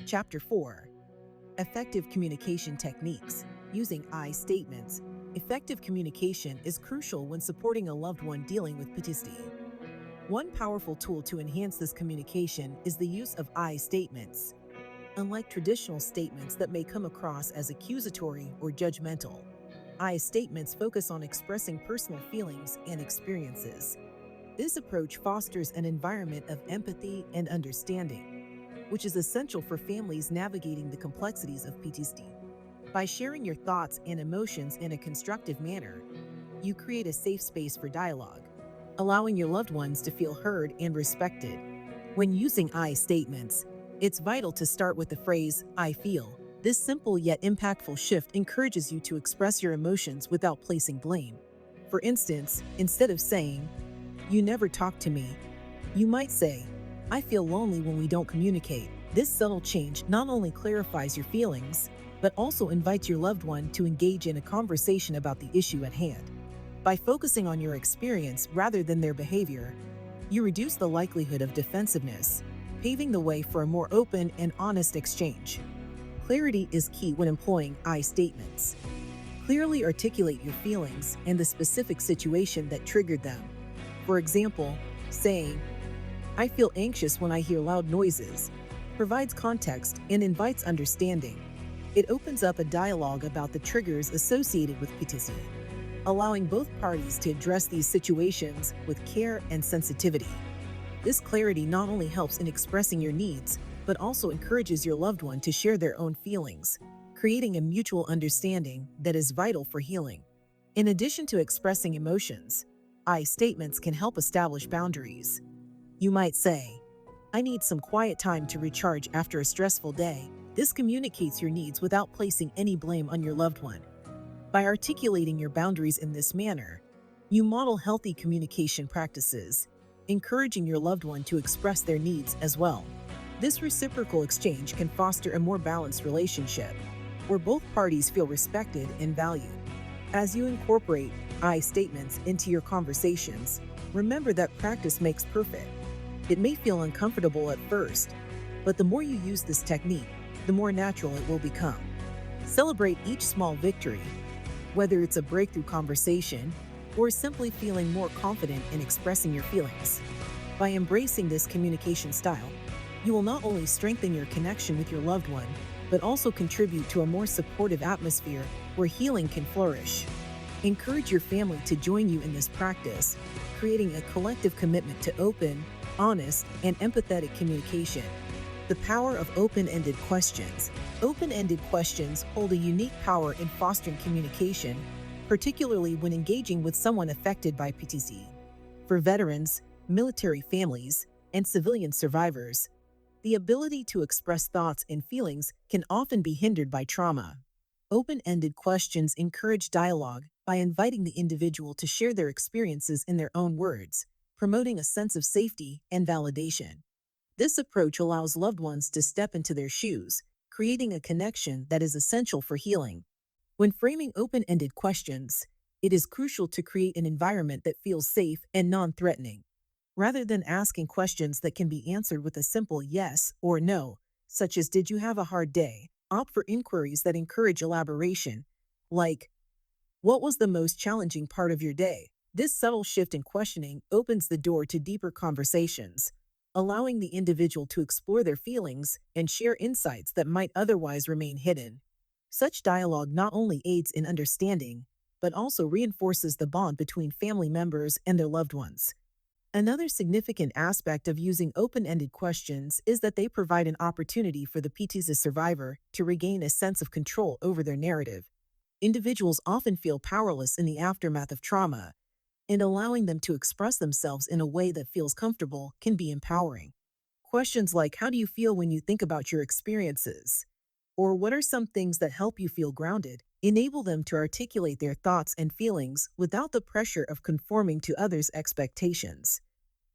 Chapter 4: Effective Communication Techniques. Using I statements. Effective communication is crucial when supporting a loved one dealing with PTSD. One powerful tool to enhance this communication is the use of I statements. Unlike traditional statements that may come across as accusatory or judgmental, I statements focus on expressing personal feelings and experiences. This approach fosters an environment of empathy and understanding, which is essential for families navigating the complexities of PTSD. By sharing your thoughts and emotions in a constructive manner, you create a safe space for dialogue, allowing your loved ones to feel heard and respected. When using I statements, it's vital to start with the phrase, "I feel." This simple yet impactful shift encourages you to express your emotions without placing blame. For instance, instead of saying, "You never talk to me," you might say, "I feel lonely when we don't communicate." This subtle change not only clarifies your feelings, but also invites your loved one to engage in a conversation about the issue at hand. By focusing on your experience rather than their behavior, you reduce the likelihood of defensiveness, paving the way for a more open and honest exchange. Clarity is key when employing I statements. Clearly articulate your feelings and the specific situation that triggered them. For example, saying, "I feel anxious when I hear loud noises," provides context and invites understanding. It opens up a dialogue about the triggers associated with PTSD, allowing both parties to address these situations with care and sensitivity. This clarity not only helps in expressing your needs, but also encourages your loved one to share their own feelings, creating a mutual understanding that is vital for healing. In addition to expressing emotions, I statements can help establish boundaries. You might say, "I need some quiet time to recharge after a stressful day." This communicates your needs without placing any blame on your loved one. By articulating your boundaries in this manner, you model healthy communication practices, encouraging your loved one to express their needs as well. This reciprocal exchange can foster a more balanced relationship, where both parties feel respected and valued. As you incorporate I statements into your conversations, remember that practice makes perfect. It may feel uncomfortable at first, but the more you use this technique, the more natural it will become. Celebrate each small victory, whether it's a breakthrough conversation or simply feeling more confident in expressing your feelings. By embracing this communication style, you will not only strengthen your connection with your loved one, but also contribute to a more supportive atmosphere where healing can flourish. Encourage your family to join you in this practice, creating a collective commitment to open, honest, and empathetic communication. The power of open-ended questions. Open-ended questions hold a unique power in fostering communication, particularly when engaging with someone affected by PTSD. For veterans, military families, and civilian survivors, the ability to express thoughts and feelings can often be hindered by trauma. Open-ended questions encourage dialogue by inviting the individual to share their experiences in their own words, promoting a sense of safety and validation. This approach allows loved ones to step into their shoes, creating a connection that is essential for healing. When framing open-ended questions, it is crucial to create an environment that feels safe and non-threatening. Rather than asking questions that can be answered with a simple yes or no, such as "Did you have a hard day?" Opt for inquiries that encourage elaboration, like, "What was the most challenging part of your day?" This subtle shift in questioning opens the door to deeper conversations, allowing the individual to explore their feelings and share insights that might otherwise remain hidden. Such dialogue not only aids in understanding, but also reinforces the bond between family members and their loved ones. Another significant aspect of using open-ended questions is that they provide an opportunity for the PTSD survivor to regain a sense of control over their narrative. Individuals often feel powerless in the aftermath of trauma, and allowing them to express themselves in a way that feels comfortable can be empowering. Questions like, "How do you feel when you think about your experiences?" or "What are some things that help you feel grounded?" enable them to articulate their thoughts and feelings without the pressure of conforming to others' expectations.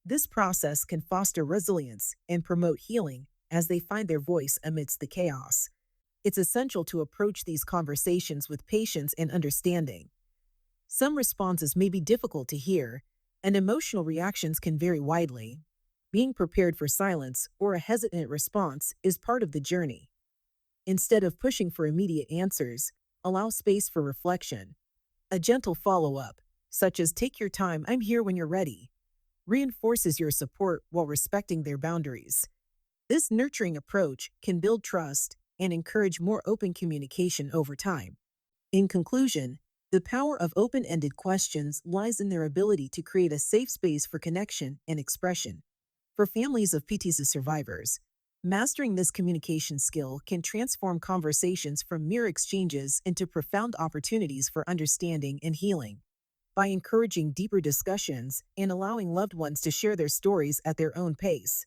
This process can foster resilience and promote healing as they find their voice amidst the chaos. It's essential to approach these conversations with patience and understanding. Some responses may be difficult to hear, and emotional reactions can vary widely. Being prepared for silence or a hesitant response is part of the journey. Instead of pushing for immediate answers, allow space for reflection. A gentle follow up, such as "Take your time, I'm here when you're ready," reinforces your support while respecting their boundaries. This nurturing approach can build trust and encourage more open communication over time. In conclusion, the power of open ended questions lies in their ability to create a safe space for connection and expression. For families of PTSD survivors, mastering this communication skill can transform conversations from mere exchanges into profound opportunities for understanding and healing. By encouraging deeper discussions and allowing loved ones to share their stories at their own pace,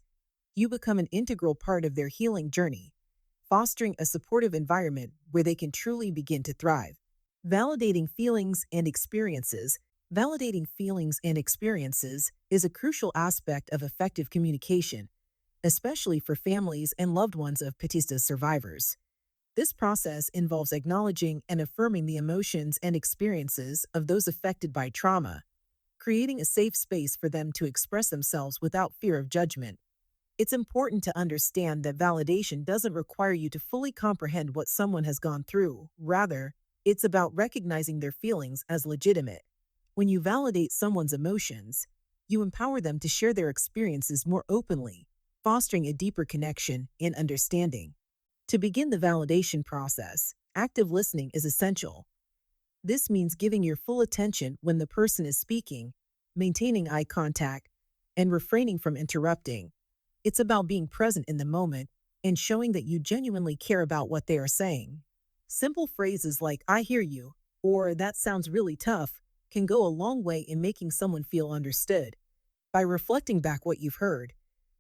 you become an integral part of their healing journey, fostering a supportive environment where they can truly begin to thrive. Validating feelings and experiences. Validating feelings and experiences is a crucial aspect of effective communication, especially for families and loved ones of PTSD survivors. This process involves acknowledging and affirming the emotions and experiences of those affected by trauma, creating a safe space for them to express themselves without fear of judgment. It's important to understand that validation doesn't require you to fully comprehend what someone has gone through. Rather, it's about recognizing their feelings as legitimate. When you validate someone's emotions, you empower them to share their experiences more openly, fostering a deeper connection and understanding. To begin the validation process, active listening is essential. This means giving your full attention when the person is speaking, maintaining eye contact, and refraining from interrupting. It's about being present in the moment and showing that you genuinely care about what they are saying. Simple phrases like "I hear you" or "That sounds really tough" can go a long way in making someone feel understood. By reflecting back what you've heard,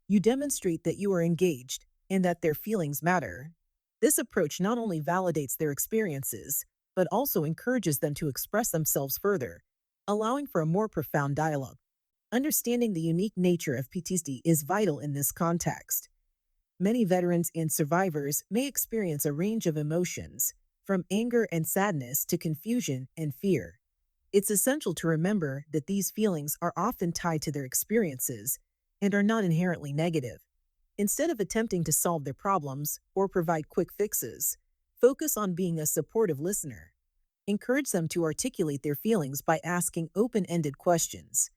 you demonstrate that you are engaged and that their feelings matter. This approach not only validates their experiences, but also encourages them to express themselves further, allowing for a more profound dialogue. Understanding the unique nature of PTSD is vital in this context. Many veterans and survivors may experience a range of emotions, from anger and sadness to confusion and fear. It's essential to remember that these feelings are often tied to their experiences and are not inherently negative. Instead of attempting to solve their problems or provide quick fixes, focus on being a supportive listener. Encourage them to articulate their feelings by asking open ended questions.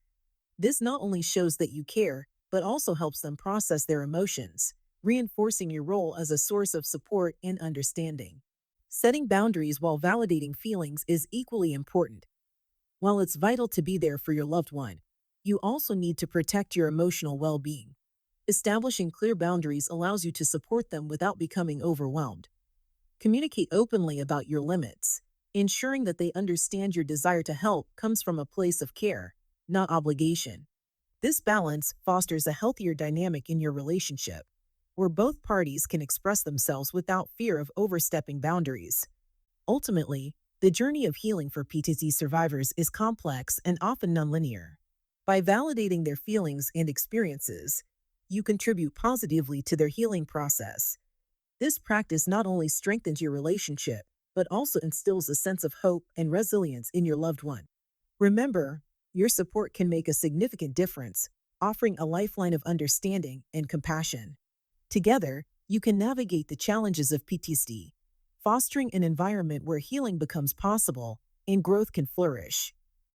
This not only shows that you care, but also helps them process their emotions, reinforcing your role as a source of support and understanding. Setting boundaries while validating feelings is equally important. While it's vital to be there for your loved one, you also need to protect your emotional well being. Establishing clear boundaries allows you to support them without becoming overwhelmed. Communicate openly about your limits, ensuring that they understand your desire to help comes from a place of care, not obligation. This balance fosters a healthier dynamic in your relationship, where both parties can express themselves without fear of overstepping boundaries. Ultimately, the journey of healing for PTSD survivors is complex and often nonlinear. By validating their feelings and experiences, you contribute positively to their healing process. This practice not only strengthens your relationship, but also instills a sense of hope and resilience in your loved one. Remember, your support can make a significant difference, offering a lifeline of understanding and compassion. Together, you can navigate the challenges of PTSD, fostering an environment where healing becomes possible and growth can flourish.